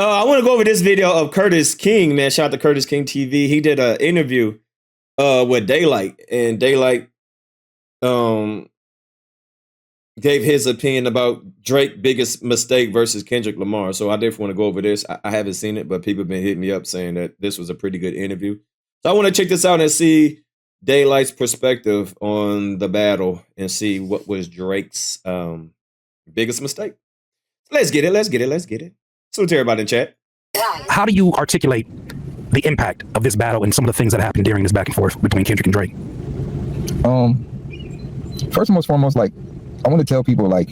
I want to go over this video of Curtis King, man. Shout out to Curtis King TV. He did an interview with Daylight, and Daylight um gave his opinion about Drake biggest mistake versus Kendrick Lamar. So I definitely want to go over this. I haven't seen it, but people have been hitting me up saying that this was a pretty good interview. So I want to check this out and see Daylight's perspective on the battle and see what was Drake's biggest mistake. Let's get it. Let's get it. Let's get it. Salute to everybody in chat. How do you articulate the impact of this battle and some of the things that happened during this back and forth between Kendrick and Drake? First and most foremost, like, I want to tell people, like,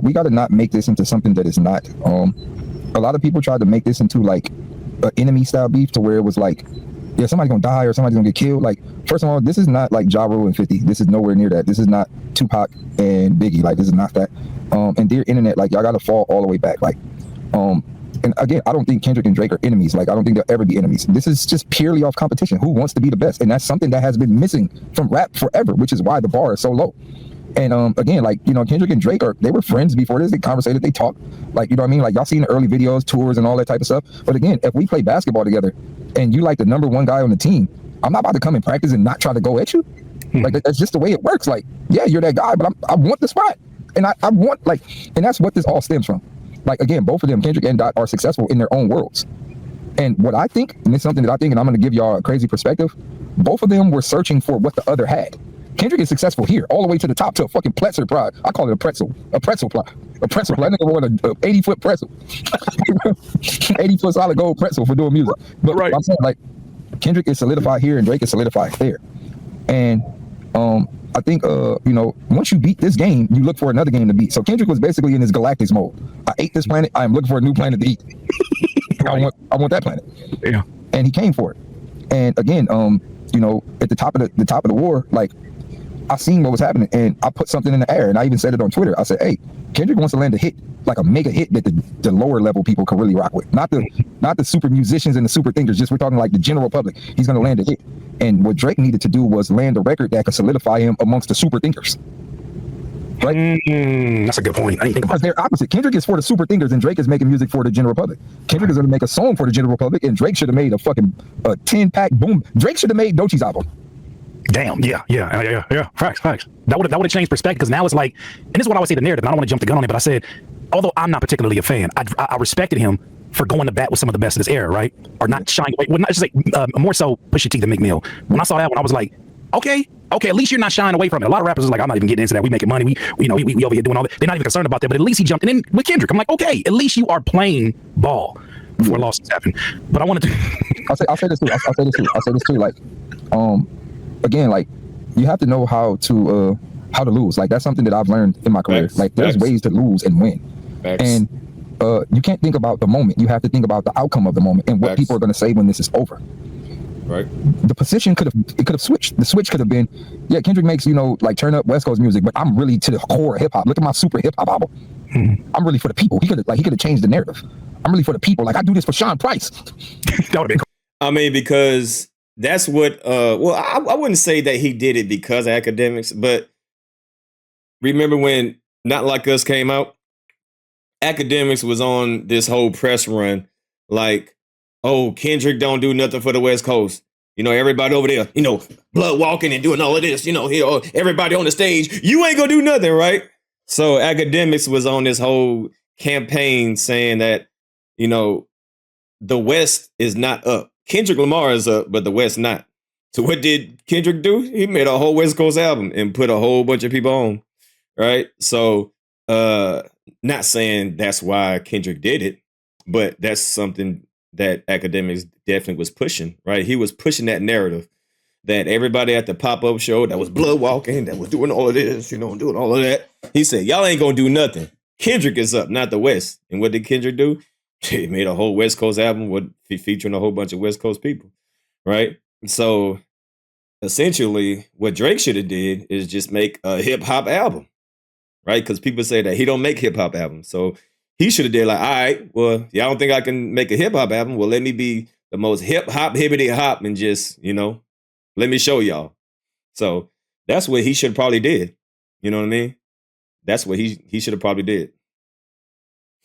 we got to not make this into something that is not. A lot of people tried to make this into like an enemy style beef to where it was like, yeah, somebody's gonna die or somebody's gonna get killed. Like, first of all, this is not like Ja Rule and 50. This is nowhere near that. This is not Tupac and Biggie. Like, this is not that. And dear internet, like, y'all gotta fall all the way back. Like, and again, I don't think Kendrick and Drake are enemies. Like, I don't think they'll ever be enemies. This is just purely off competition. Who wants to be the best? And that's something that has been missing from rap forever, which is why the bar is so low. And again, like, you know, Kendrick and Drake they were friends before this. They conversated, they talked. Like, you know what I mean? Like, y'all seen the early videos, tours, and all that type of stuff. But again, if we play basketball together and you like the number one guy on the team, I'm not about to come in practice and not try to go at you. Like, that's just the way it works. Like, yeah, you're that guy, but I want the spot. And I want, like, and that's what this all stems from. Like, again, both of them, Kendrick and Dot, are successful in their own worlds. And what I think, and it's something that I think, and I'm going to give y'all a crazy perspective, both of them were searching for what the other had. Kendrick is successful here, all the way to the top, to a fucking Pletzer pride. I call it a pretzel plot. A pretzel plot. That nigga won a 80-foot pretzel. 80-foot solid gold pretzel for doing music. But right. I'm saying, like, Kendrick is solidified here and Drake is solidified there. And I think, you know, once you beat this game, you look for another game to beat. So Kendrick was basically in his Galactics mode. I ate this planet. I am looking for a new planet to eat. I want that planet. Yeah. And he came for it. And again, you know, at the top of the war, like, I seen what was happening, and I put something in the air, and I even said it on Twitter. I said, hey, Kendrick wants to land a hit, like a mega hit that the lower level people can really rock with. Not the super musicians and the super thinkers, just we're talking like the general public. He's going to land a hit. And what Drake needed to do was land a record that could solidify him amongst the super thinkers. Right? That's a good point. I didn't think about because they're opposite. Kendrick is for the super thinkers, and Drake is making music for the general public. Kendrick is going to make a song for the general public, and Drake should have made a fucking 10-pack boom. Drake should have made Doechie's album. Damn, yeah. Facts. That would have changed perspective, because now it's like, and this is what I would say the narrative, and I don't want to jump the gun on it, but I said, although I'm not particularly a fan, I respected him for going to bat with some of the best of this era, right? Or not shying away. Well, not just like more so Pusha T than Meek Mill. When I saw that one, I was like, okay, at least you're not shying away from it. A lot of rappers are like, I'm not even getting into that. We making money. We over here doing all that. They're not even concerned about that. But at least he jumped. And then with Kendrick, I'm like, okay, at least you are playing ball before losses happen. But I wanted to. I'll say this too. Like, again, like, you have to know how to lose. Like, that's something that I've learned in my career. Like, there's ways to lose and win. And you can't think about the moment. You have to think about the outcome of the moment and what people are going to say when this is over. Right. The position could have switched. The switch could have been, yeah, Kendrick makes, you know, like, turn up West Coast music, but I'm really to the core of hip hop. Look at my super hip hop album. I'm really for the people. He could have changed the narrative. I'm really for the people. Like, I do this for Sean Price. That would have been cool. I mean, because that's what well, I wouldn't say that he did it because of academics, but remember when Not Like Us came out? Academics was on this whole press run, like, oh, Kendrick don't do nothing for the West Coast. You know, everybody over there, you know, blood walking and doing all of this, you know, here, everybody on the stage, you ain't gonna do nothing, right? So academics was on this whole campaign saying that, you know, the West is not up. Kendrick Lamar is up, but the West not. So what did Kendrick do? He made a whole West Coast album and put a whole bunch of people on, right? So, not saying that's why Kendrick did it, but that's something that academics definitely was pushing, right? He was pushing that narrative that everybody at the pop-up show that was blood walking, that was doing all of this, you know, doing all of that. He said, y'all ain't gonna do nothing. Kendrick is up, not the West. And what did Kendrick do? He made a whole West Coast album with featuring a whole bunch of West Coast people, right? So essentially what Drake should have did is just make a hip-hop album, right? Because people say that he don't make hip-hop albums. So he should have did like, all right, well, y'all don't think I can make a hip-hop album? Well, let me be the most hip-hop, hibbity-hop, and just, you know, let me show y'all. So that's what he should probably did. You know what I mean? That's what he should have probably did.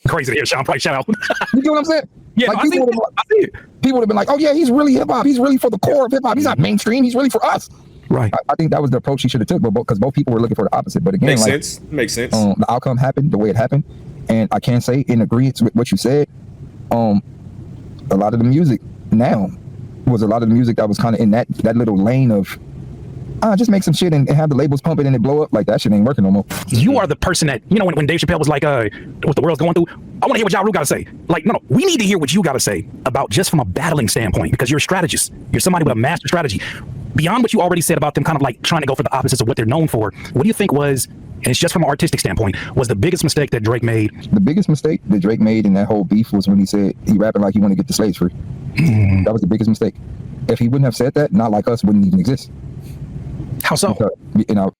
Crazy to hear Sean Price shout out. You get what I'm saying? Yeah, like, no, people would have been like, oh yeah, he's really hip hop. He's really for the core of hip hop. He's not mainstream. He's really for us. Right. I think that was the approach he should have took, but because both people were looking for the opposite. But again, Makes sense. The outcome happened the way it happened, and I can say in agreement with what you said. A lot of the music now was a lot of the music that was kind of in that little lane of just make some shit and have the labels pumping and it blow up. Like, that shit ain't working no more. You are the person that, you know, when Dave Chappelle was like, what the world's going through, I want to hear what Ja Rule got to say. Like, no, we need to hear what you got to say about just from a battling standpoint, because you're a strategist. You're somebody with a master strategy. Beyond what you already said about them kind of like trying to go for the opposites of what they're known for, what do you think was, and it's just from an artistic standpoint, was the biggest mistake that Drake made? The biggest mistake that Drake made in that whole beef was when he said he rapping like he want to get the slaves free. That was the biggest mistake. If he wouldn't have said that, Not Like Us wouldn't even exist. How so? Because,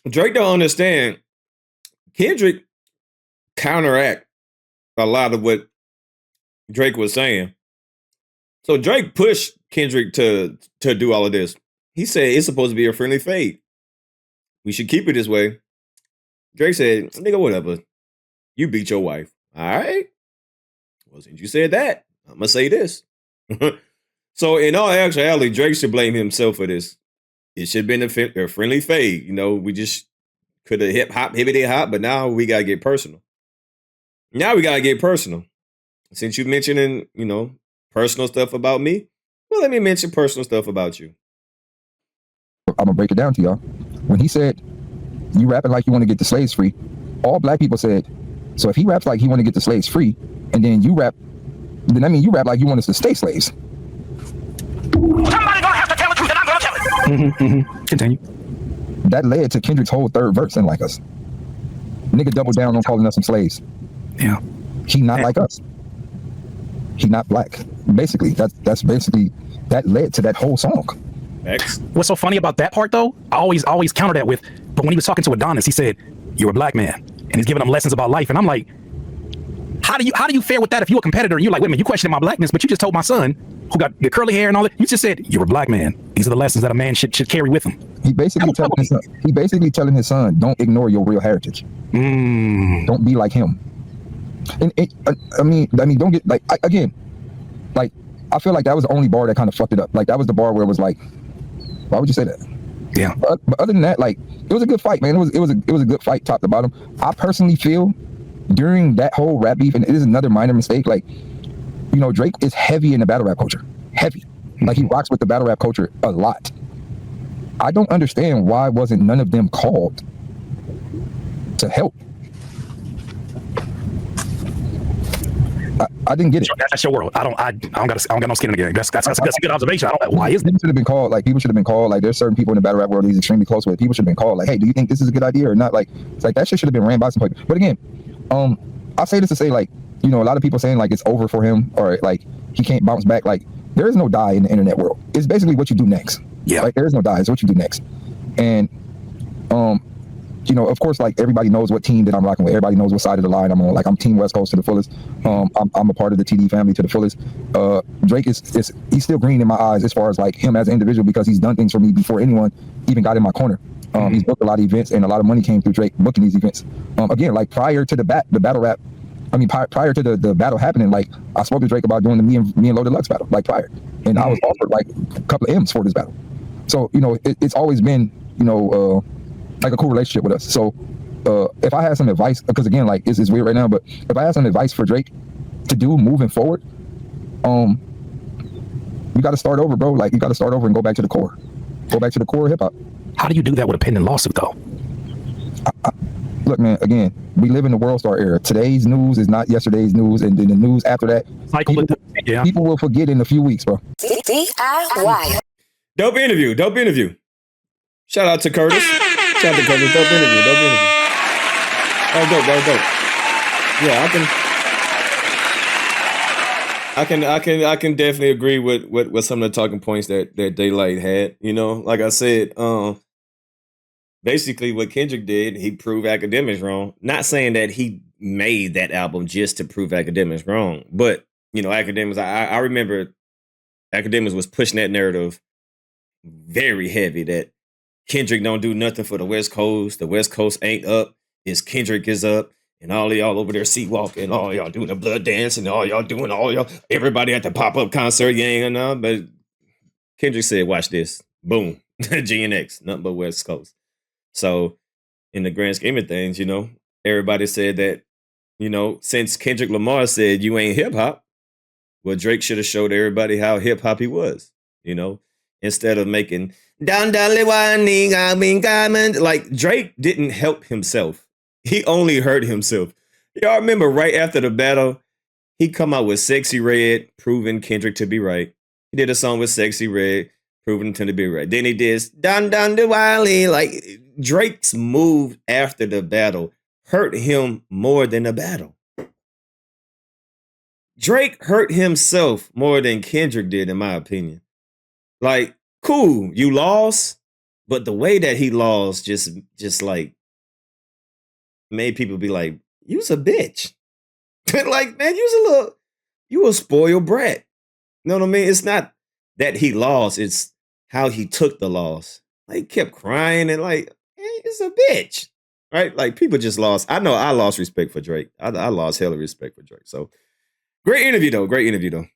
Drake don't understand. Kendrick counteract a lot of what Drake was saying. So Drake pushed Kendrick to do all of this. He said it's supposed to be a friendly fade. We should keep it this way. Drake said, nigga, whatever. You beat your wife. All right. Well, since you said that, I'm going to say this. So in all actuality, Drake should blame himself for this. It should have been a friendly fade. You know, we just could have hippity hop, but now we got to get personal. Since you mentioning, you know, personal stuff about me, well, let me mention personal stuff about you. I'm going to break it down to y'all. When he said, you rapping like you want to get the slaves free, all black people said, so if he raps like he want to get the slaves free, and then you rap, then that means you rap like you want us to stay slaves. Somebody gonna have to tell the truth, and I'm gonna tell it. Continue. That led to Kendrick's whole third verse in Like Us. Nigga doubled down on calling us some slaves. Yeah. He not like us. He not black. Basically, that's basically, that led to that whole song. X. What's so funny about that part, though, I always counter that with, but when he was talking to Adonis, he said, you're a black man, and he's giving him lessons about life. And I'm like, how do you fare with that if you're a competitor and you're like, wait a minute, you questioning my blackness, but you just told my son, who got the curly hair and all that, you just said, you're a black man. These are the lessons that a man should carry with him. He basically telling his son, don't ignore your real heritage. Don't be like him. And I mean, don't get, like, again, like, I feel like that was the only bar that kind of fucked it up. Like, that was the bar where it was like, why would you say that? Yeah. But other than that, like, it was a good fight, man. It was a good fight, top to bottom. I personally feel during that whole rap beef, and it is another minor mistake, like, you know, Drake is heavy in the battle rap culture. Heavy. Like, he rocks with the battle rap culture a lot. I don't understand why wasn't none of them called to help. I didn't get it. That's your world. I don't got no skin in the game. That's a good observation. Why is it? Should have been called. Like, people should have been called. Like, there's certain people in the battle rap world he's extremely close with. People should have been called. Like, hey, do you think this is a good idea or not? Like, it's like that shit should have been ran by some people. But again, I'll say this to say, like, you know, a lot of people saying like it's over for him or like he can't bounce back. Like, there is no die in the internet world. It's basically what you do next. Yeah. Like, there is no die. It's what you do next. And you know, of course, like, everybody knows what team that I'm rocking with. Everybody knows what side of the line I'm on. Like, I'm Team West Coast to the fullest. I'm a part of the TD family to the fullest. Drake is he's still green in my eyes as far as like him as an individual, because he's done things for me before anyone even got in my corner. He's booked a lot of events, and a lot of money came through Drake booking these events. Again, like, prior to the battle rap, I mean, prior to the battle happening, like, I spoke to Drake about doing the me and Low Deluxe battle, like, prior, and I was offered like a couple of M's for this battle. So, you know, it's always been, you know, like a cool relationship with us. So if I had some advice, because again, like, it's weird right now, but if I had some advice for Drake to do moving forward, you got to start over, bro. Like, you got to start over and go back to the core. Go back to the core of hip hop. How do you do that with a pending lawsuit, though? Look, man, again, we live in the World Star era. Today's news is not yesterday's news, and then the news after that, people will forget in a few weeks, bro. DIY. Dope interview. Shout out to Curtis. Dope interview. Oh, dope. Yeah, I can definitely agree with some of the talking points that Daylight had. You know, like I said, basically what Kendrick did, he proved academics wrong. Not saying that he made that album just to prove academics wrong, but, you know, academics, I remember academics was pushing that narrative very heavy that Kendrick don't do nothing for the West Coast. The West Coast ain't up. Kendrick is up. and all of y'all over there seat walking, all y'all doing the blood dance, and all y'all, everybody at the pop-up concert, yang and all. But Kendrick said, watch this. Boom. GNX, nothing but West Coast. So in the grand scheme of things, you know, everybody said that, you know, since Kendrick Lamar said you ain't hip hop, well, Drake should have showed everybody how hip hop he was, you know, instead of making like Drake didn't help himself. He only hurt himself. Y'all remember right after the battle, he come out with Sexy Red, proving Kendrick to be right. He did a song with Sexy Red, proving him to be right. Then he did Down the Wiley. Like Drake's move after the battle hurt him more than the battle. Drake hurt himself more than Kendrick did, in my opinion. Like, cool, you lost, but the way that he lost just like made people be like, you's a bitch. Like, man, you a spoiled brat. You know what I mean? It's not that he lost, it's how he took the loss. Like, he kept crying and like, hey, it's a bitch. Right? Like, people just lost. I know I lost respect for Drake. I lost hella respect for Drake. So, great interview, though.